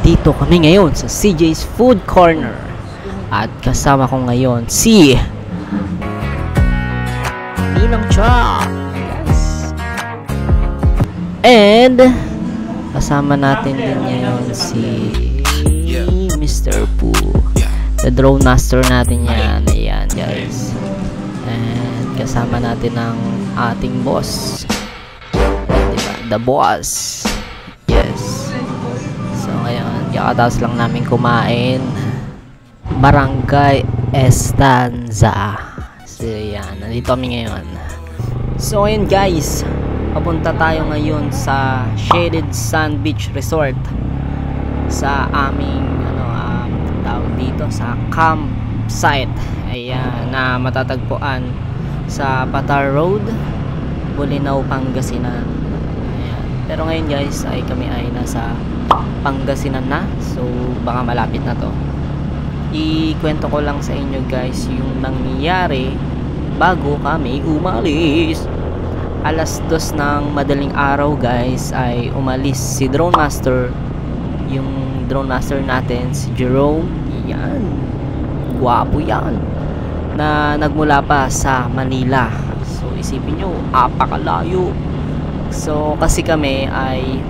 nandito kami ngayon sa CJ's Food Corner at kasama ko ngayon si Ninang Cha. Yes. And kasama natin din ngayon si Mr. Poo, the drone master natin yan. Ayan guys. And kasama natin ang ating boss, diba? The boss. Yes. So ngayon, kakataas lang namin kumain. Barangay Estanza. So yan, nandito kami ngayon. So ayun guys, papunta tayo ngayon sa Shaded Sand Beach Resort, sa aming tawag dito sa campsite. Ayan, na matatagpuan sa Patar Road, Bolinao, Pangasinan. Ayan. Pero ngayon guys ay kami ay nasa Pangasinan na, so baka malapit na to. Ikwento ko lang sa inyo guys yung nangyayari bago kami umalis. Alas 2 ng madaling araw guys ay umalis si drone master, yung drone master natin si Jerome. Yan, gwapo yan, na nagmula pa sa Manila. So isipin nyo, apakalayo. So kasi kami ay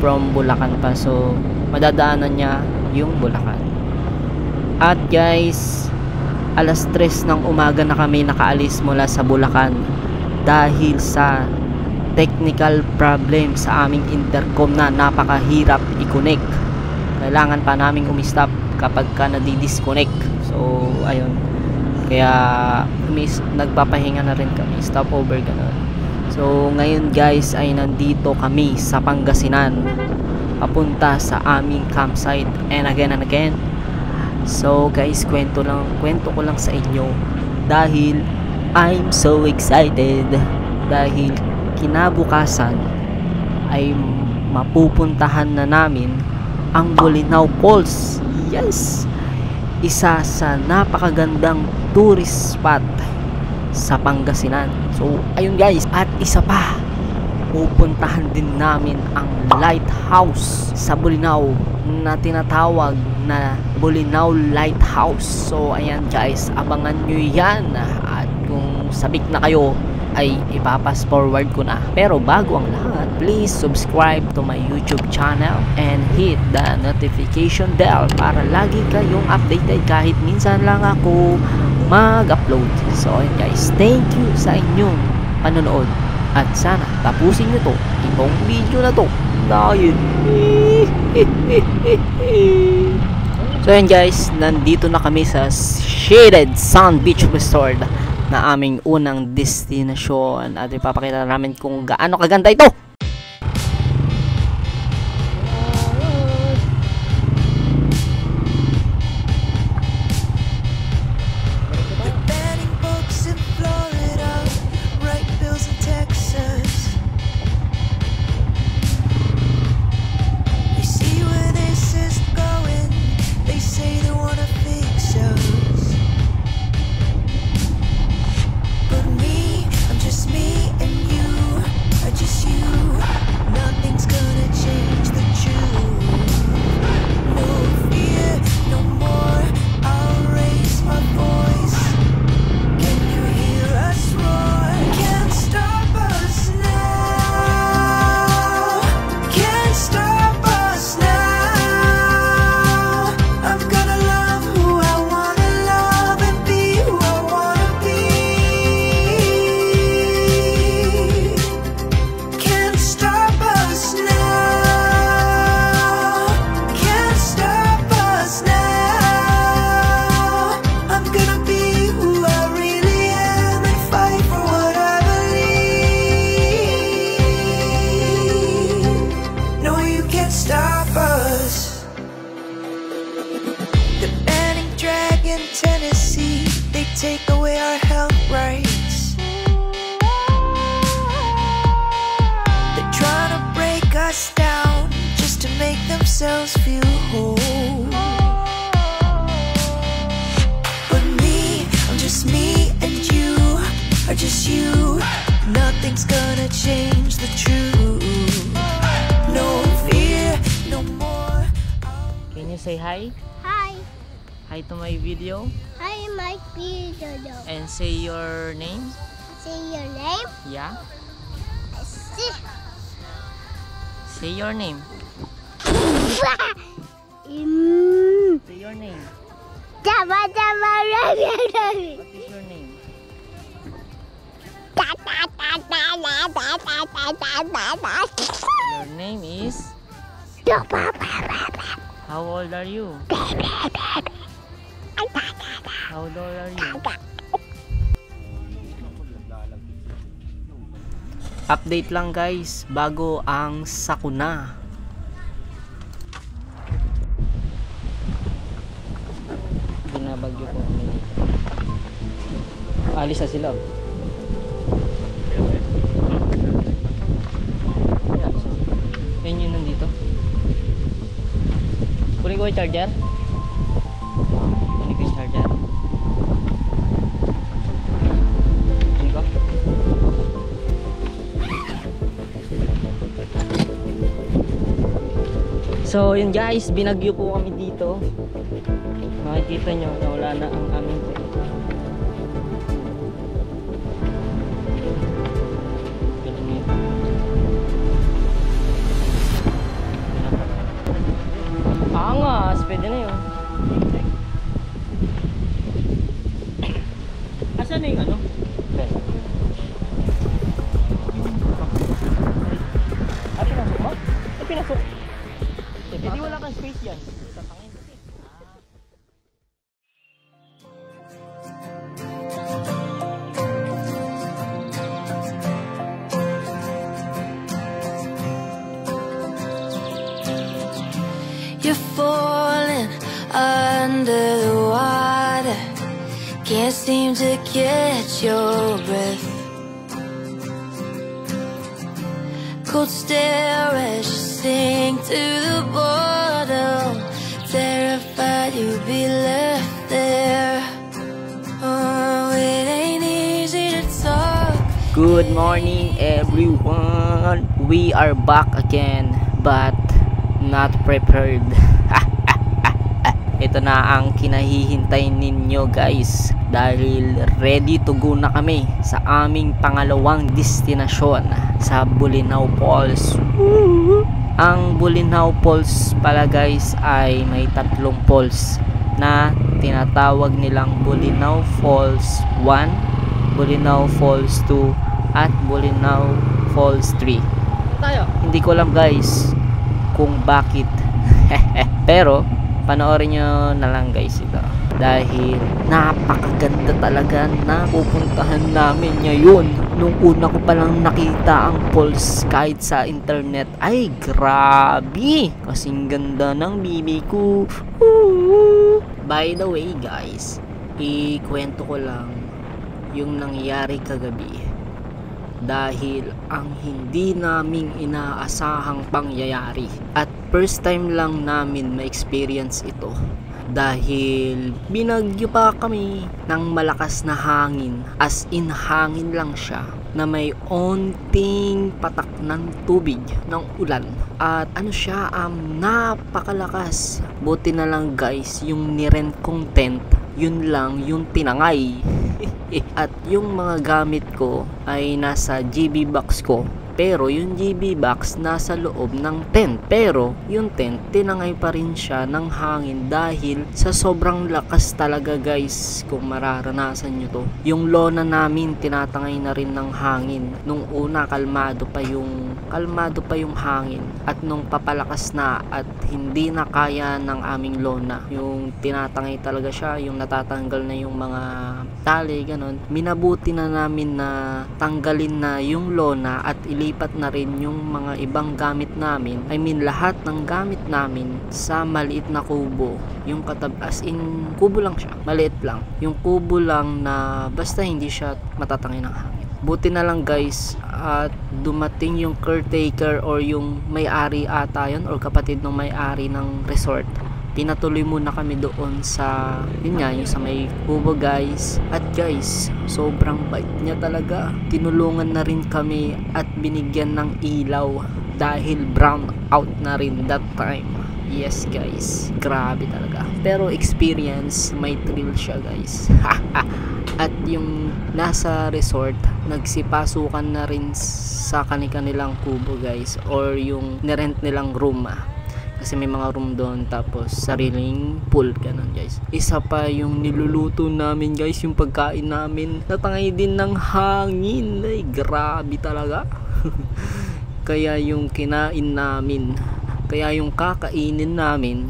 from Bulacan pa, so madadaanan niya yung Bulacan. At guys, alas 3 ng umaga na kami nakaalis mula sa Bulacan dahil sa technical problem sa aming intercom na napakahirap i-connect. Kailangan pa naming umistop kapag ka nadi-disconnect. So ayun, kaya nagpapahinga na rin kami, stopover ganun. So ngayon guys ay nandito kami sa Pangasinan, papunta sa aming campsite. And again, so guys, kwento ko lang sa inyo dahil I'm so excited, dahil kinabukasan ay mapupuntahan na namin ang Bolinao Falls. Yes, isa sa napakagandang tourist spot sa Pangasinan. So ayun guys, at isa pa, pupuntahan din namin ang lighthouse sa Bolinao na tinatawag na Bolinao Lighthouse. So ayan guys, abangan nyo yan. At kung sabik na kayo ay ipapas forward ko na. Pero bago ang lahat, please subscribe to my YouTube channel and hit the notification bell para lagi kayong updated kahit minsan lang ako mag-upload. So ayun guys, thank you sa inyong panonood at sana tapusin nyo to, itong video na to dahil so ayun guys, nandito na kami sa Shaded Sand Beach Resort na aming unang destinasyon, at ipapakita namin kung gaano kaganda ito. Take away our health rights. They're trying to break us down just to make themselves feel whole. But me, I'm just me, and you are just you. Nothing's gonna change the truth. No fear, no more say hi? Hi. Hi to my video. Hi, my video. And say your name. Say your name. Yeah. See. Say your name. Say your name. What is your name? Your name is? How old are you? How old are you? Update lang guys, bago ang sakuna. Binabagyo po kami. Alis na sila. Yan yun nandito. Kunin ko yung charger. Kunin ko yung charger. Kunin ko. So yun guys, binagyo po kami dito. Makikita nyo na wala na ang aming angas, pwede na yun. Asan na yung ano? Pinasok mo? Pinasok? Hindi wala kang space yan. Tatangin kasi. You're falling under the water. Can't seem to catch your breath. Cold stare as you sink to the bottom. Terrified you'll be left there. Oh, it ain't easy to talk. Good morning everyone. We are back again, but not prepared. Ito na ang kinahihintay ninyo guys, dahil ready to go na kami sa aming pangalawang destinasyon, sa Bolinao Falls. Ang Bolinao Falls pala guys ay may tatlong falls na tinatawag nilang Bolinao Falls 1, Bolinao Falls 2 at Bolinao Falls 3. Hindi ko alam guys kung bakit pero panoorin nyo na lang guys ito, dahil napakaganda talaga na pupuntahan namin ngayon. Nung una ko palang nakita ang falls kahit sa internet, ay grabe, kasing ganda ng bibi ko. By the way guys, ikwento ko lang yung nangyari kagabi, dahil ang hindi naming inaasahang pangyayari at first time lang namin ma-experience ito, dahil binagyo pa kami ng malakas na hangin, as in hangin lang siya na may onting patak ng tubig ng ulan, at ano siya, napakalakas. Buti na lang guys, yung nirent kong tent, yun lang yung tinangay. At yung mga gamit ko ay nasa GB box ko, pero yung GB box nasa loob ng tent. Pero yung tent, tinangay pa rin siya ng hangin dahil sa sobrang lakas talaga guys. Kung mararanasan nyo to, yung lona namin tinatangay na rin ng hangin. Nung una kalmado pa yung hangin, at nung papalakas na at hindi na kaya ng aming lona, yung tinatangay talaga siya, yung natatanggal na yung mga tali ganon, minabuti na namin na tanggalin na yung lona at ilipat na rin yung mga ibang gamit namin, I mean lahat ng gamit namin, sa maliit na kubo. Yung as in kubo lang siya, maliit lang yung kubo lang, na basta hindi siya matatangay ng hangin. Buti na lang guys at dumating yung caretaker or yung may-ari ata yun, or kapatid ng may-ari ng resort. Pinatuloy muna kami doon sa yun nga, yung sa may kubo guys. At guys, sobrang bait niya talaga. Tinulungan na rin kami at binigyan ng ilaw dahil brown out na rin that time Yes guys, grabe talaga. Pero experience, may thrill siya guys. At yung nasa resort, nagsipasukan na rin sa kanilang kubo guys, or yung nirent nilang room kasi may mga room doon, tapos sariling pool, ganun guys. Isa pa yung niluluto namin guys, yung pagkain namin natangay din ng hangin. Ay grabe talaga. Kaya yung kinain namin, kaya yung kakainin namin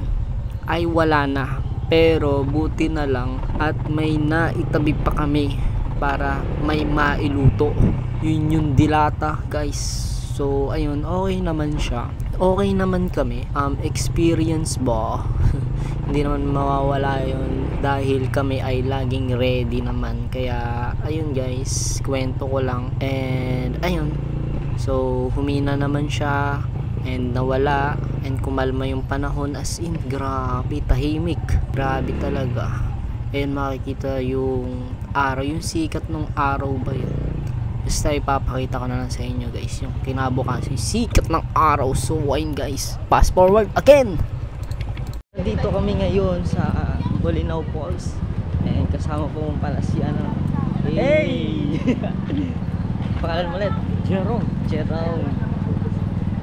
ay wala na. Pero buti na lang at may naitabi pa kami para may mailuto. Yun yung dilata guys. So ayun, okay naman siya. Okay naman kami. Experience ba? Hindi naman mawawala yun dahil kami ay laging ready naman. Kaya ayun guys, kwento ko lang. And ayun, so humina naman siya and nawala and kumalma yung panahon, as in grabe, tahimik, grabe talaga. Ayun, makikita yung araw, yung sikat ng araw ba yun. Basta ipapakita ko na lang sa inyo guys yung kinabukasan, yung sikat ng araw. So ayun guys, fast forward again. Dito kami ngayon sa Bolinao Falls and kasama po pala si ano, hey! Pangalan mo ulit? Jerome.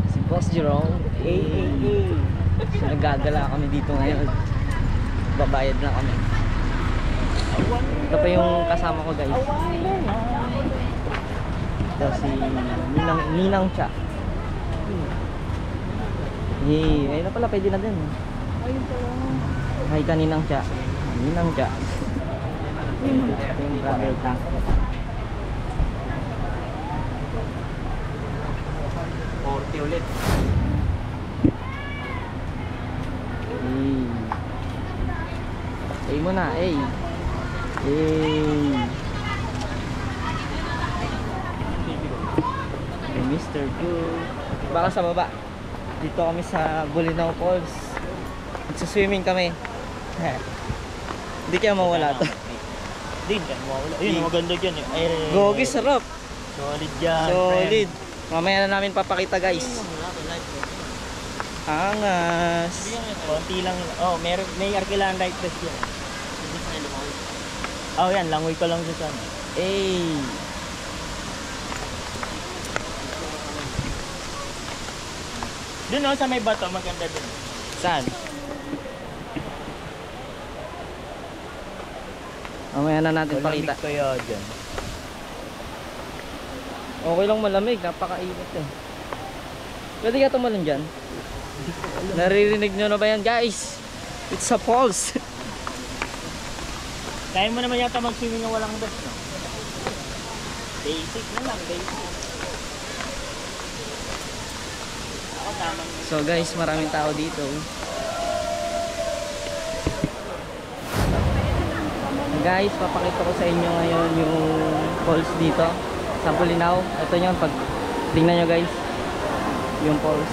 Si Boss Jerome. Hey. So nagagala kami dito ngayon. Babayad na kami. Ito pa yung kasama ko guys. Ito si Ninang Cha. Hey, ayun na pala, pwede na din. Ayun pala. Hi ka Ninang Cha. Ninang Cha. Yung brother ta. Ulit. Ay mo na, ay. Mr. Good. Baka sa baba. Dito kami sa Bolinao Falls. Magsa-swimming kami. Hindi kaya mawala to. Hindi yan mawala. Ayun, maganda dyan. Gogi, sarap. Solid yan. Solid. Mamaya na namin papakita guys. Angas. Konti lang. Oh, may arkilaan light test yan. Oh, yan. Langoy pa lang sa sana. Doon sa may bato, maganda din. Saan? Mamaya na natin pakita. Malamig kaya dyan. Okay lang, malamig. Napakainit eh. Pwede ka tumalon dyan? Naririnig nyo na ba yan guys? It's a falls. Kaya mo naman yata mag-swimming na walang best, no? Basic na lang, basic. Ako tamang. So guys, maraming tao dito. Guys, papakita ko sa inyo ngayon yung falls dito sa Bolinao. Ito yun, pag tingnan nyo guys, yung falls.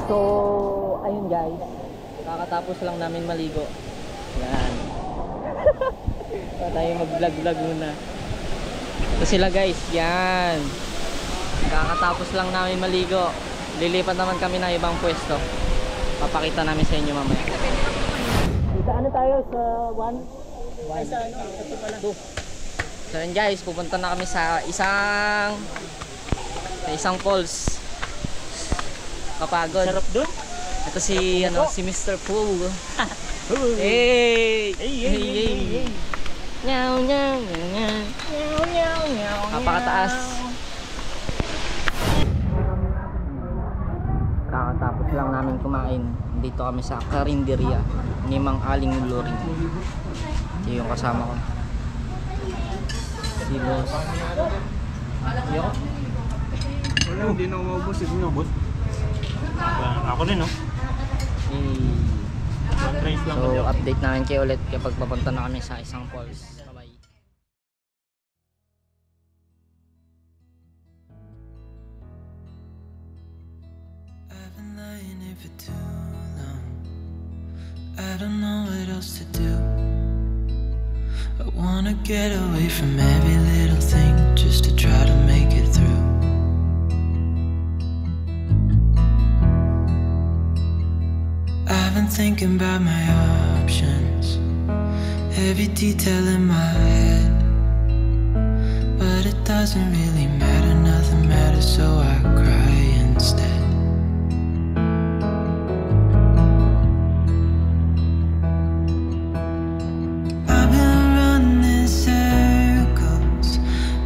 So, ayun guys. Kakatapos lang namin maligo. Yan. Tayo mag-vlog muna. Ito sila guys, yan. Kakatapos lang namin maligo. Lilipat naman kami ng ibang pwesto. Papakita namin sa inyo mamaya. Sa ano tayo? Sa 1? Sa ano? Ito pala. 2. So yun guys, pupunta na kami sa isang falls. Kapagod. Sarap dun? Ito si Mr. Pool. Hey! Hey! Nyaw nyaw nyaw nyaw. Napakataas. Kakatapos lang namin kumain. Dito kami sa Karinderia ni Mang Aling Lori. Ito yung kasama ko. Si Boss. Yo. Wala, hindi na umabos. Hindi na umabos. Ako rin, no? One rice lang So kasi ako. update namin kayo ulit kapag papunta na kami sa isang falls. Bye-bye. I've been lying here for too long. I don't know what else to do. I wanna get away from every little thing just to try to make it through. I've been thinking about my options, every detail in my head, but it doesn't really matter, nothing matters, so I cry instead. I've been running circles,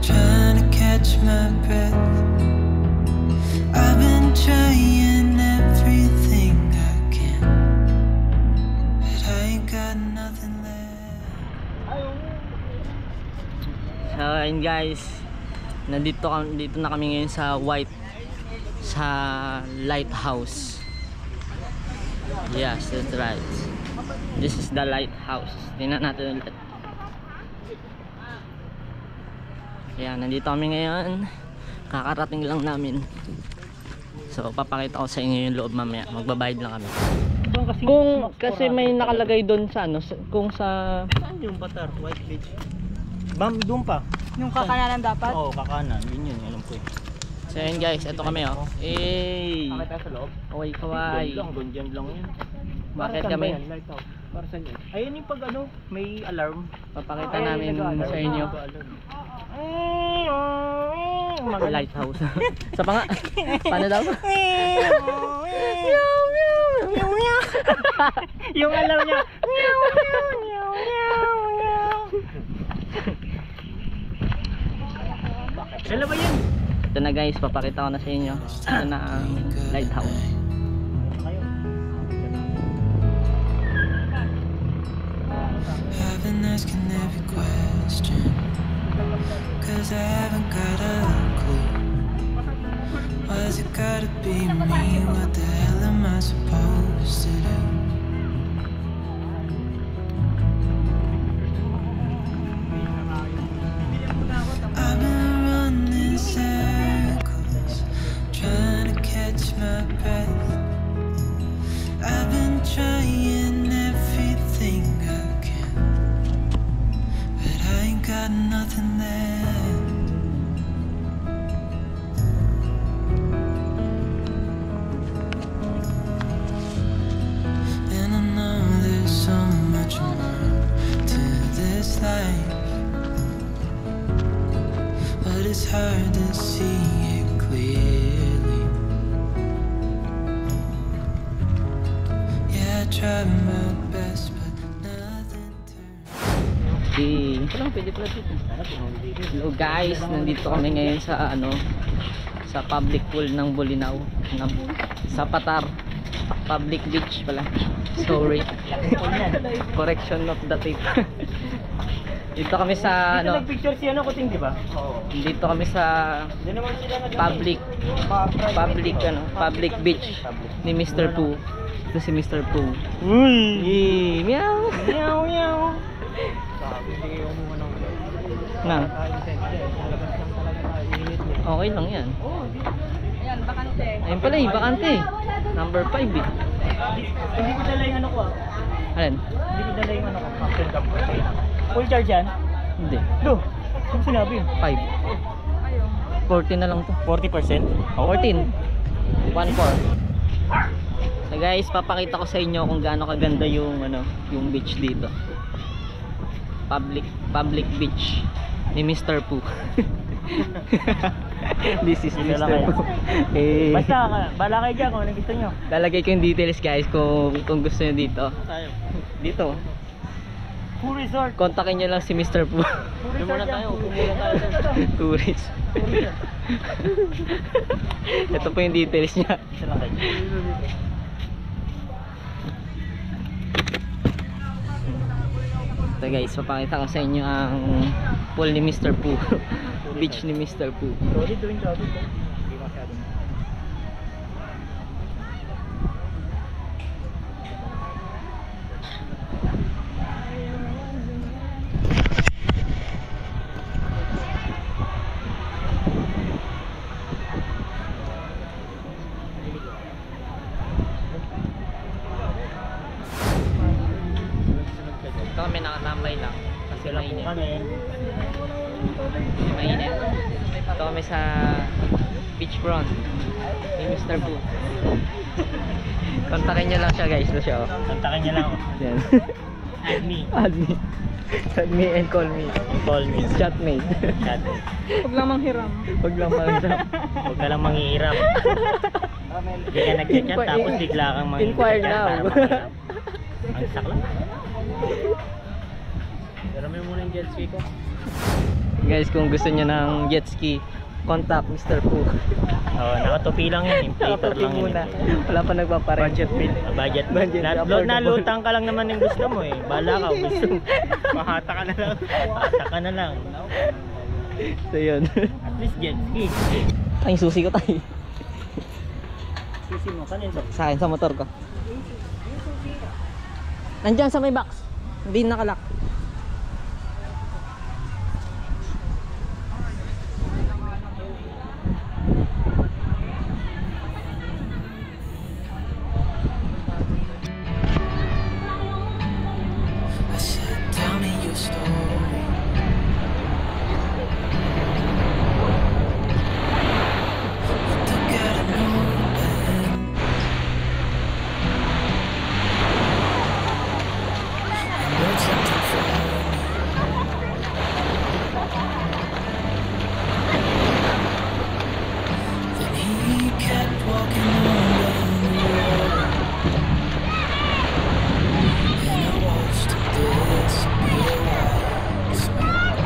trying to catch my breath. I've been trying everything I can, but I ain't got nothing left. So ayun guys, dito na kami ngayon sa lighthouse. Yes, that's right. This is the lighthouse. Tingnan natin ulit. Ayan, nandito kami ngayon. Kakarating lang namin. So papakita ko sa inyo yung loob mamaya. Magbabayad lang kami. Kung kasi may nakalagay doon sa kung sa Saan yung Batar? White Beach? Bam, doon pa. Yung kakanan dapat? Oo, kakanan. Yun, alam ko eh. So yun guys, ito kami oh. Eh. Bakit tayo sa loob? Oy, kaway. Doon lang yun. Bakit Para saan kami? ba yan? Lighthouse. Para saan yun? Ayun yung pag may alarm. Papakita namin sa inyo. Mga lighthouse. Sa pa nga. Paano daw? Yung alarm niya. Kailan ba yan? Ito na guys, papakita ko na sa inyo. Ito na ang lighthouse. I've been asking every question, 'cause I haven't got a clue. Why's it gotta be me? What the hell am I supposed to do? I've been running circles, trying to catch my breath. I've been trying everything I can, but I ain't got nothing left. And I know there's so much more to this life, but it's hard to see it clearly. Yeah, I tried my best, but nothing turned. Ito lang, pwede pala dito. Hello guys, nandito kami ngayon sa sa public pool ng Bolinao. Sa Patar. Public beach pala. Sorry. Correction of the tape. Dito kami sa Dito nagpicture si Kuting, di ba? Oo. dito kami sa Hindi naman sila public beach ni Mr. Pooh. Ito si Mr. Pooh. Uy! Meow. Meow, meow. Sabi, hindi kayo umuha ng Na. tayo lalabas lang talaga init niya. Okay lang 'yan. Ayan, bakante. Ayun pala, bakante. Number 5 eh. Hindi ko dala yung ano ko Alin? Hindi ko dala yung ano ko. Captain Cup. Full charge yan? Hindi. Do. Kung sinabi yun? 5. 14 na lang to. 40%? 14. 1-4. So guys, papakita ko sa inyo kung gaano kaganda yung yung beach dito. Public beach ni Mr. Poo. This is Dito lang Mr. kayo. Poo. Eh, Basta, bala kayo dyan kung anong gusto nyo. lalagay ko yung details guys kung gusto nyo dito. Tayo. Dito. Poo Resort. Kontakin nyo lang si Mr. Poo. Poo Resort yan. Pumula tayo. Tourist. Ito po yung details niya. Isa lang kayo. Ito guys, papakita ko sa inyo ang pool ni Mr. Poo. Beach ni Mr. Poo. Solid doing job ito. Hindi masyado. Ito kami nakatambay lang kasi mainit. Mainit. Ito kami sa beachfront ni Mr. Poo. Kontakin nyo lang siya guys. Ito siya. Kontakin niya lang ako. Yan. Add me. Add me. Add me and call me. Call me. Chatmate. Chat. Huwag lang manghiram. Huwag lang manghiram. Huwag ka lang manghihiram. Hindi ka nag-chat tapos bigla kang manghihiram. Inquire now. Ang sakla. Pero may muna yung jet ski ko. Guys, kung gusto niyo ng jet ski, contact Mr. Poo. Oh, nakatupi lang yun. Inflator lang yun. Wala pa nagpaparent. Budget bill. Budget. Nalutang ka lang naman yung gusto mo eh. Bala ka. Gusto mo. Mahata ka na lang. Mahata ka na lang. So yun. At least jet ski. Ay, susi ko tayo. Susi mo. Kanin to? Sa akin, sa motor ko. Nandyan sa may box. Hindi nakalak. I said, tell me your story. You took out a notepad. And wrote something for me. Then he kept walking on the road. And I watched him disappear like smoke.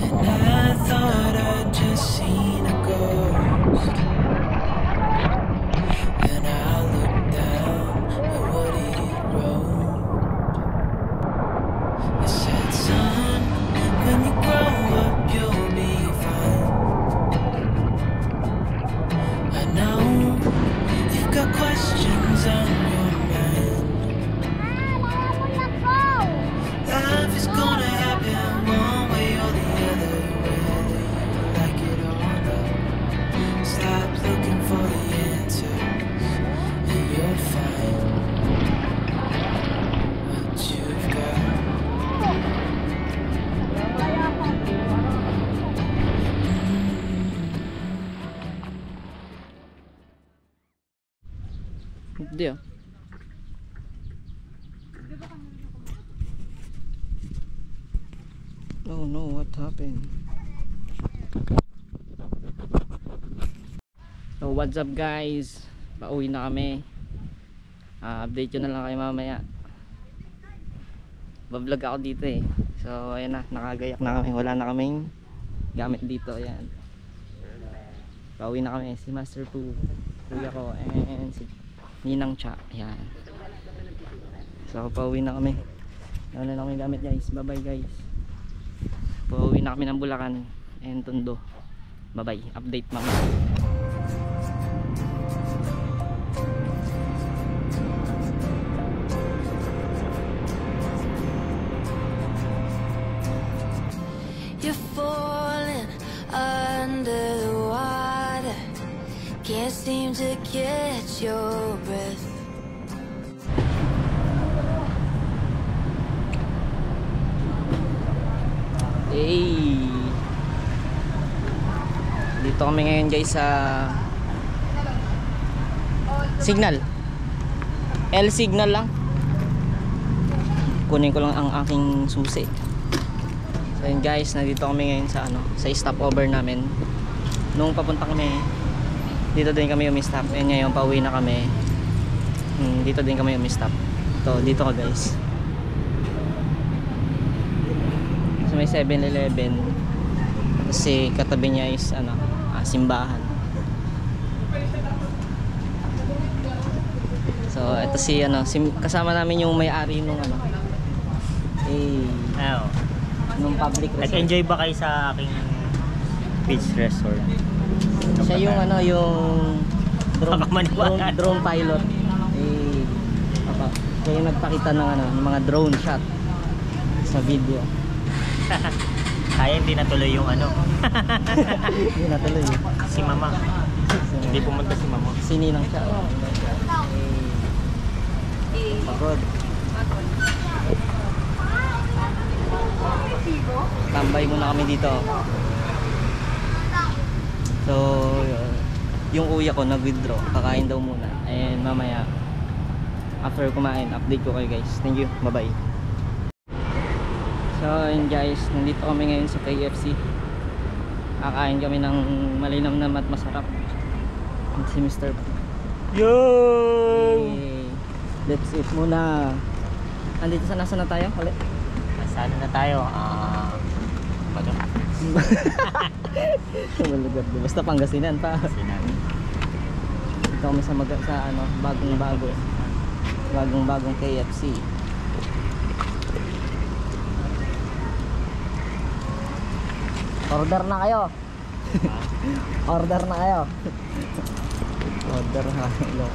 And I thought I'd just seen a ghost. And I looked down at what he wrote. It said, son, when you grow up you'll be fine. I know you've got questions on your mind. Life is gonna happen one way or the other, whether you like it or not. Stop looking for the answers, and you'll find what you've got. Hindi ah. Oh no, what happened? So what's up guys? Pauwi na kami. Update yun na lang kayo mamaya. Bablog ako dito eh. So ayan na, nakagayak na kami. Wala na kaming gamit dito. Ayan. Pauwi na kami. Si Master Poo, kuya ko, and si Ninang Cha. Ayan. So pauwi na kami. Wala na kaming gamit guys. Bye bye guys. Pauwi na kami ng Bulacan and Tondo. Bye bye. Update mamaya. You're falling under the water. Can't seem to catch your breath. Hey. Dito kami ngayon guys sa Signal. L Signal lang. Kunin ko lang ang aking susi. So yun guys, nandito kami ngayon sa sa stopover namin. Nung papunta kami, dito din kami umi-stop. And ngayon pauwi na kami. Dito din kami umi-stop. Dito ka guys. So may 7-Eleven. Kasi katabi niya is simbahan. So ito si kasama namin yung may-ari nung nung public resort. Nag-enjoy ba kayo sa aking beach resort? Siya yung yung drone pilot. Siya yung nagpakita ng ng mga drone shot sa video. Kaya hindi natuloy yung Hindi natuloy. si mama. Hindi pumunta si mama. Sininang siya. Pagod. Tambay muna kami dito. So yung kuya ko nag-withdraw, kakain daw muna. And mamaya after kumain, update ko kayo guys. Thank you, bye bye. So yun guys, nandito kami ngayon sa KFC. Kakain kami ng malinam na at masarap. Si Mr. Yo! Let's eat muna. Andito sa nasa na tayo ulit? Saan na tayo? Bago. Basta Pangasinan pa. Dito kami sa bagong KFC. Order na kayo. Order na kayo. Order na kayo.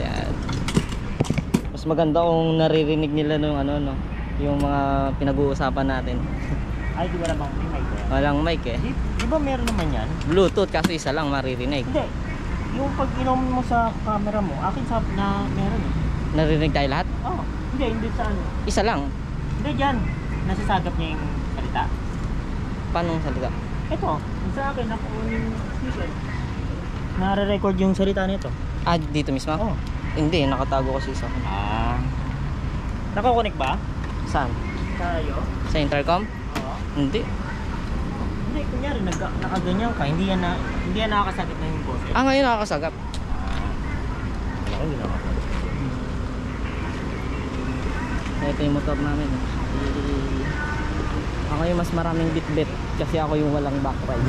Yan. Mas maganda kung naririnig nila nung yung mga pinag-uusapan natin. Ay, di wala bang mic eh? Walang mic eh. Di ba meron naman yan? Bluetooth kasi isa lang maririnig. Hindi. Yung pag inom mo sa camera mo, akin sa na meron eh. Narinig tayo lahat? Oo. Hindi sa Isa lang. Hindi dyan. Nasasagap niya yung salita. Paano salita? Ito, sa akin, nakuha yung speaker. Nare-record yung salita nito. Ah, dito mismo? Oo. Hindi, nakatago kasi sa akin. Nako-connect ba? Saan? Tayo? Sa intercom? Oo. Hindi. Hindi, kunyari, nakaganyan ka, hindi yan nakakasagap na yung boses. Ah, ngayon nakakasagap. Wala ko, Ito yung motor namin. Ako yung mas maraming bit-bit kasi ako yung walang back ride.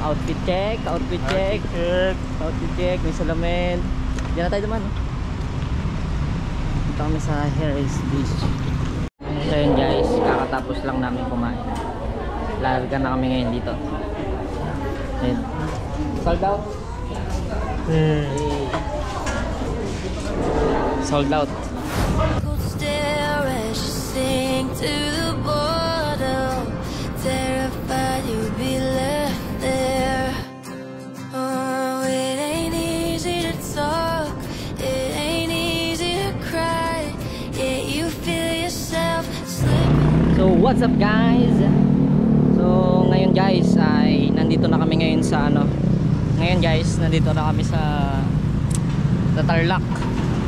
Outfit check, outfit check, outfit check, may salamin. Diyan na tayo naman. Dito kami sa Harris Beach. So yun guys, kakatapos lang namin kumain. Larga na kami ngayon dito. Ayun. Sold out? Sold out. Cold stare as you sink to the bottom, terrified you'll be left there. Oh, it ain't easy to talk, it ain't easy to cry, yet you feel yourself slipping. So what's up guys? So ngayon guys ay nandito na kami ngayon sa Ngayon guys, nandito na kami sa Tarlac.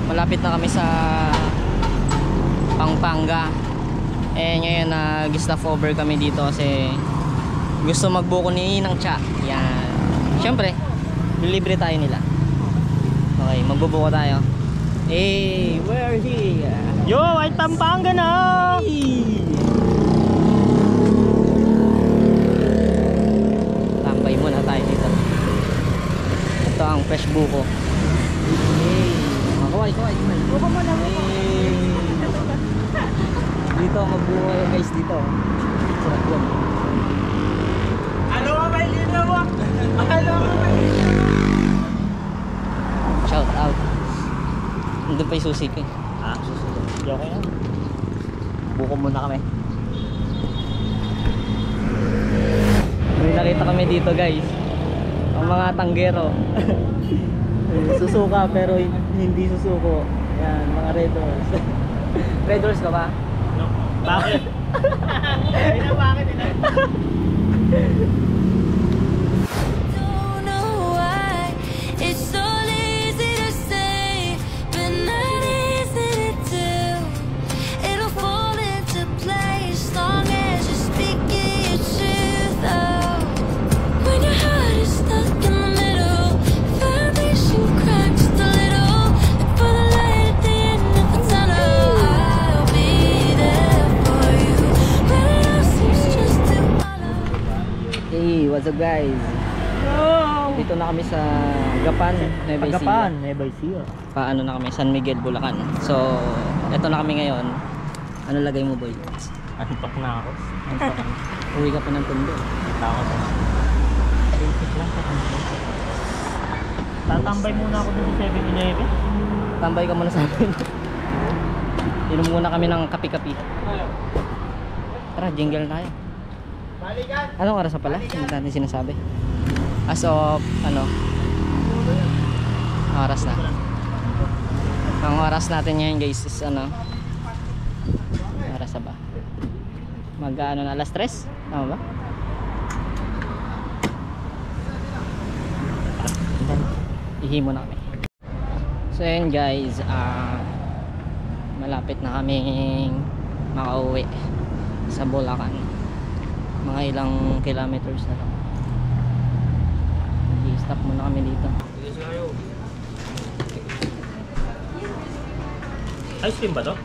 Malapit na kami sa Pampanga. Ngayon nag-stop over kami dito kasi gusto magbuko ni Ninang Cha. Yan. Siyempre, libre tayo nila. Okay, magbubuko tayo. Hey, where is he? Yo, ay Pampanga na! Tambay muna tayo dito. Ito ang fresh buko. Hey, kaway. Buko mo na. Dito magbuko kayo guys dito. Sarap yan. Shout out. Nandun pa yung susi ko eh. Susunod. Yo, kaya? Buko muna kami. May nakita kami dito guys, ang mga tanggero. Susuka pero hindi susuko. Yan, mga Red Horse. Red Horse ka ba? No. Bakit? Ay na, bakit? Don't know why it's so easy to say, but not easy to do. It'll fall into place long as you're speaking your truth. Oh, when your heart is stuck in the middle, foundation cracked just a little. Look for the light at the end of the tunnel. I'll be there for you when it all seems just too hollow. Hey, what's up guys? Dito na kami sa Gapan, Nueva Ecija. Pagapan, Nueva Ecija. Paano na kami, San Miguel, Bulacan. So, eto na kami ngayon. Ano lagay mo boy? Antok na ako. Uwi ka pa ng Tondo. Takot ako. Basic lang sa kanila. Tatambay muna ako dun sa 7-Eleven. Tambay ka muna sa amin. Inom muna kami ng kapi-kapi. Tara, jingle tayo. Anong oras na pala? Hindi natin sinasabi. As of, ano? Oras na. Ang oras natin ngayon guys is ano? Oras na ba? Mag-ano na, alas 3? Tama ba? Ihimo na kami. So yun guys, malapit na kaming makauwi sa Bulacan. Mga ilang kilometers na lang. I-stop muna kami dito. Ice cream ba to?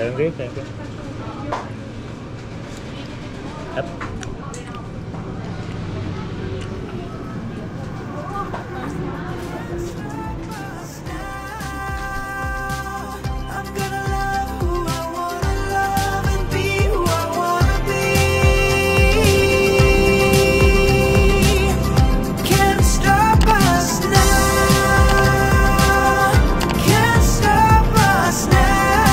Thank you, thank you. Yep. I'm gonna love who I wanna love and be who I wanna be. Can't stop us now. Can't stop us now.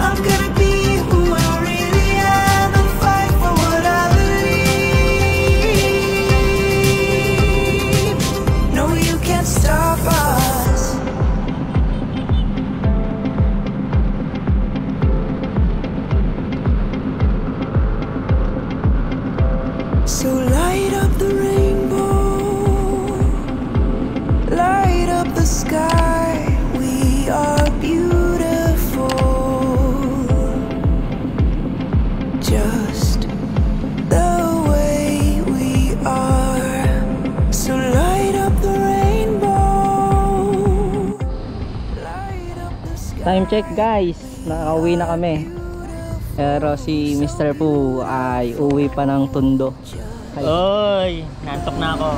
I'm gonna be who I really am and fight for what I believe. No, you can't stop us. So light up the rainbow, light up the sky. We are beautiful, just the way we are. So light up the rainbow, light up the sky. Time check guys, nakauwi na kami. Pero si Mr. Poo ay uwi pa ng Tondo. Oy, nantok na ako.